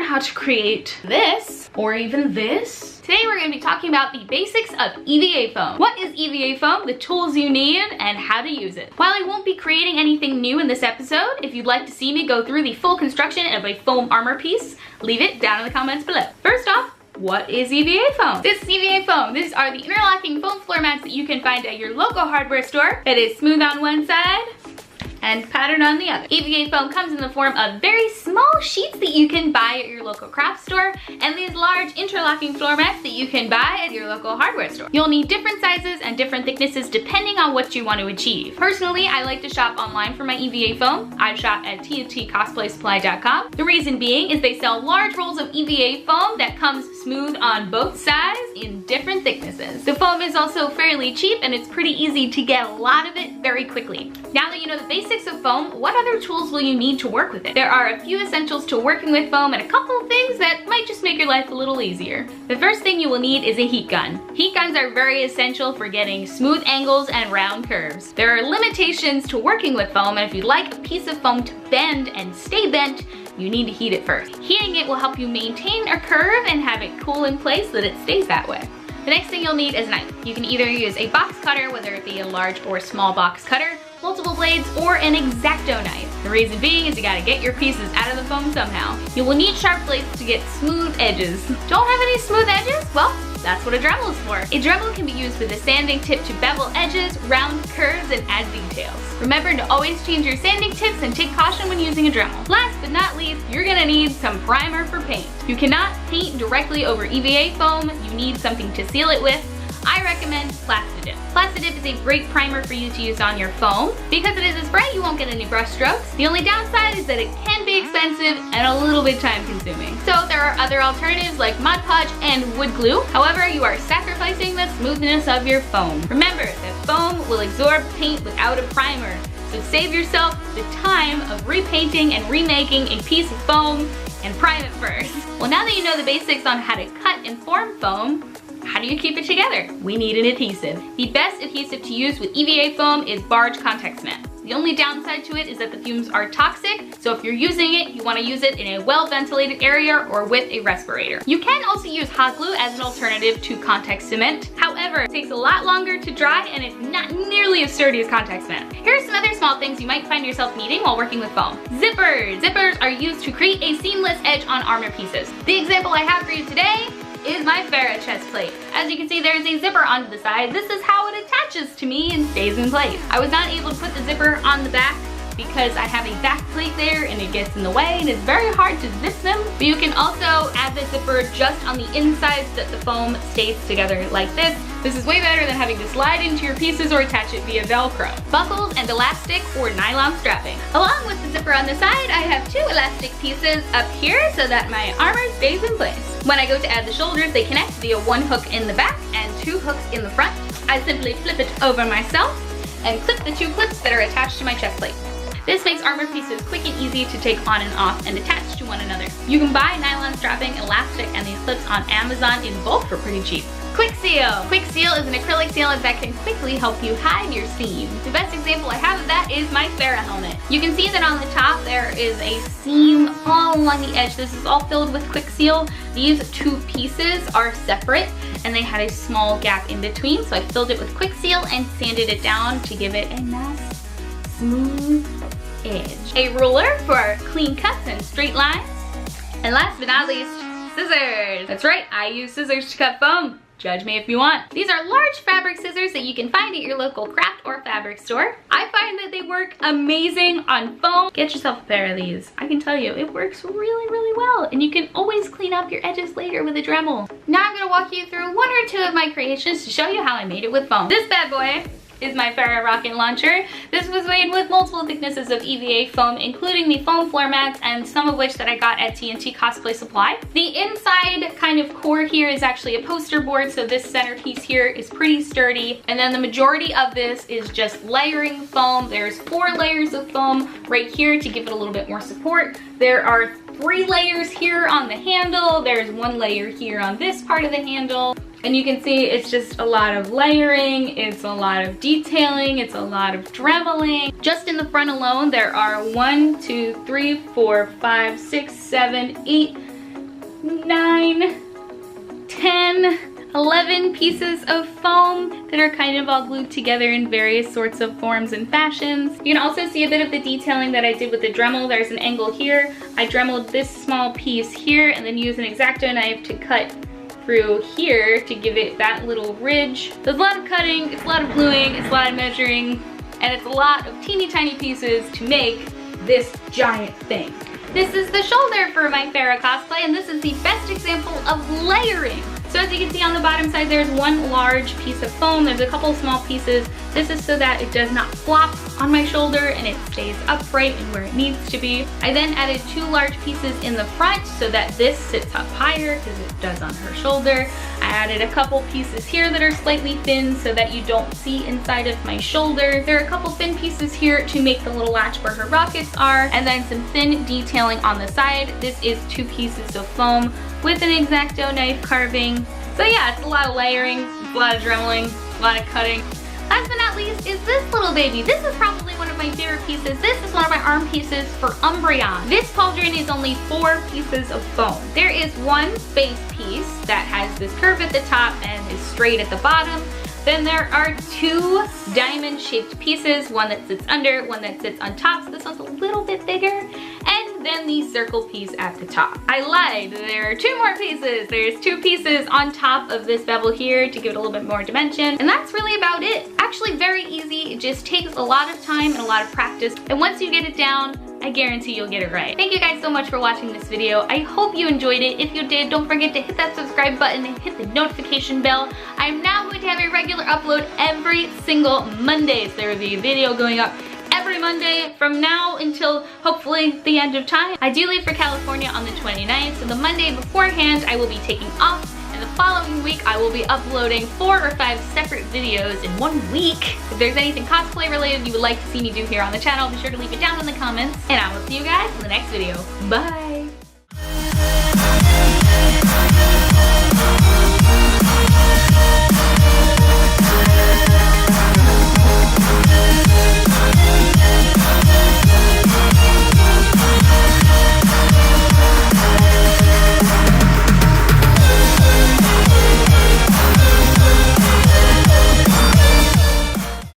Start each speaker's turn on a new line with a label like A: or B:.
A: how to create this or even this. Today we're going to be talking about the basics of EVA foam. What is EVA foam, the tools you need, and how to use it. While I won't be creating anything new in this episode, if you'd like to see me go through the full construction of a foam armor piece, leave it down in the comments below. First off, what is EVA foam? This is EVA foam. These are the interlocking foam floor mats that you can find at your local hardware store. It is smooth on one side and pattern on the other. EVA foam comes in the form of very small sheets that you can buy at your local craft store and these large interlocking floor mats that you can buy at your local hardware store. You'll need different sizes and different thicknesses depending on what you want to achieve. Personally, I like to shop online for my EVA foam. I shop at TNTcosplaysupply.com. The reason being is they sell large rolls of EVA foam that comes smooth on both sides in different thicknesses. The foam is also fairly cheap and it's pretty easy to get a lot of it very quickly. Now that you know the basics of foam, what other tools will you need to work with it? There are a few essentials to working with foam and a couple of things that might just make your life a little easier. The first thing you will need is a heat gun. Heat guns are very essential for getting smooth angles and round curves. There are limitations to working with foam, and if you'd like a piece of foam to bend and stay bent, you need to heat it first. Heating it will help you maintain a curve and have it cool in place so that it stays that way. The next thing you'll need is a knife. You can either use a box cutter, whether it be a large or small box cutter, multiple blades, or an X-Acto knife. The reason being is you gotta get your pieces out of the foam somehow. You will need sharp blades to get smooth edges. Don't have any smooth edges? Well, that's what a Dremel is for. A Dremel can be used with a sanding tip to bevel edges, round curves, and add details. Remember to always change your sanding tips and take caution when using a Dremel. Last but not least, you're gonna need some primer for paint. You cannot paint directly over EVA foam. You need something to seal it with. I recommend Plastidip. Plastidip is a great primer for you to use on your foam. Because it is a spray, you won't get any brush strokes. The only downside is that it can be expensive and a little bit time consuming. So there are other alternatives like Mod Podge and wood glue. However, you are sacrificing the smoothness of your foam. Remember that foam will absorb paint without a primer. So save yourself the time of repainting and remaking a piece of foam and prime it first. Well, now that you know the basics on how to cut and form foam, how do you keep it together? We need an adhesive. The best adhesive to use with EVA foam is barge contact cement. The only downside to it is that the fumes are toxic, so if you're using it, you want to use it in a well-ventilated area or with a respirator. You can also use hot glue as an alternative to contact cement. However, it takes a lot longer to dry and it's not nearly as sturdy as contact cement. Here are some other small things you might find yourself needing while working with foam. Zippers. Zippers are used to create a seamless edge on armor pieces. The example I have for you today is my Farrah chest plate. As you can see, there's a zipper onto the side. This is how it attaches to me and stays in place. I was not able to put the zipper on the back because I have a back plate there and it gets in the way and it's very hard to zip them. But you can also add the zipper just on the inside so that the foam stays together like this. This is way better than having to slide into your pieces or attach it via Velcro. Buckles and elastic or nylon strapping. Along with the zipper on the side, I have two elastic pieces up here so that my armor stays in place. When I go to add the shoulders, they connect via one hook in the back and two hooks in the front. I simply flip it over myself and clip the two clips that are attached to my chest plate. This makes armor pieces quick and easy to take on and off and attach to one another. You can buy nylon strapping, elastic, and these clips on Amazon in bulk for pretty cheap. Quick Seal. Quick Seal is an acrylic sealant that can quickly help you hide your seam. The best example I have of that is my Farrah helmet. You can see that on the top there is a seam all along the edge. This is all filled with Quick Seal. These two pieces are separate and they had a small gap in between, so I filled it with Quick Seal and sanded it down to give it a nice smooth edge. A ruler for clean cuts and straight lines. And last but not least, scissors. That's right, I use scissors to cut foam. Judge me if you want. These are large fabric scissors that you can find at your local craft or fabric store. I find that they work amazing on foam. Get yourself a pair of these. I can tell you, it works really, really well. And you can always clean up your edges later with a Dremel. Now I'm gonna walk you through one or two of my creations to show you how I made it with foam. This bad boy is my Farrah rocket launcher. This was made with multiple thicknesses of EVA foam, including the foam floor mats and some of which that I got at TNT Cosplay Supply. The inside kind of core here is actually a poster board, so this centerpiece here is pretty sturdy. And then the majority of this is just layering foam. There's 4 layers of foam right here to give it a little bit more support. There are 3 layers here on the handle. There's 1 layer here on this part of the handle. And you can see it's just a lot of layering, it's a lot of detailing, it's a lot of dremeling. Just in the front alone, there are 1, 2, 3, 4, 5, 6, 7, 8, 9, 10, 11 pieces of foam that are kind of all glued together in various sorts of forms and fashions. You can also see a bit of the detailing that I did with the Dremel. There's an angle here. I Dremeled this small piece here and then used an X-Acto knife to cut through here to give it that little ridge. There's a lot of cutting, it's a lot of gluing, it's a lot of measuring, and it's a lot of teeny tiny pieces to make this giant thing. This is the shoulder for my Farrah cosplay, and this is the best example of layering. So as you can see on the bottom side, there's one large piece of foam. There's a couple small pieces. This is so that it does not flop on my shoulder and it stays upright and where it needs to be. I then added 2 large pieces in the front so that this sits up higher because it does on her shoulder. I added a couple pieces here that are slightly thin so that you don't see inside of my shoulder. There are a couple thin pieces here to make the little latch where her rockets are, and then some thin detailing on the side. This is 2 pieces of foam with an X-Acto knife carving. So yeah, it's a lot of layering, it's a lot of dremeling, a lot of cutting. Last but not least is this little baby. This is probably one of my favorite pieces. This is one of my arm pieces for Umbreon. This pauldron is only 4 pieces of foam. There is one base piece that has this curve at the top and is straight at the bottom. Then there are 2 diamond-shaped pieces, one that sits under, one that sits on top. So this one's a little bit bigger. And then the circle piece at the top. I lied, there are 2 more pieces. There's 2 pieces on top of this bevel here to give it a little bit more dimension. And that's really about it. Actually very easy, it just takes a lot of time and a lot of practice. And once you get it down, I guarantee you'll get it right. Thank you guys so much for watching this video. I hope you enjoyed it. If you did, don't forget to hit that subscribe button and hit the notification bell. I'm now going to have a regular upload every single Monday. So there will be a video going up every Monday from now until hopefully the end of time. I do leave for California on the 29th, so the Monday beforehand I will be taking off. And the following week, I will be uploading 4 or 5 separate videos in 1 week. If there's anything cosplay related you would like to see me do here on the channel, be sure to leave it down in the comments. And I will see you guys in the next video. Bye!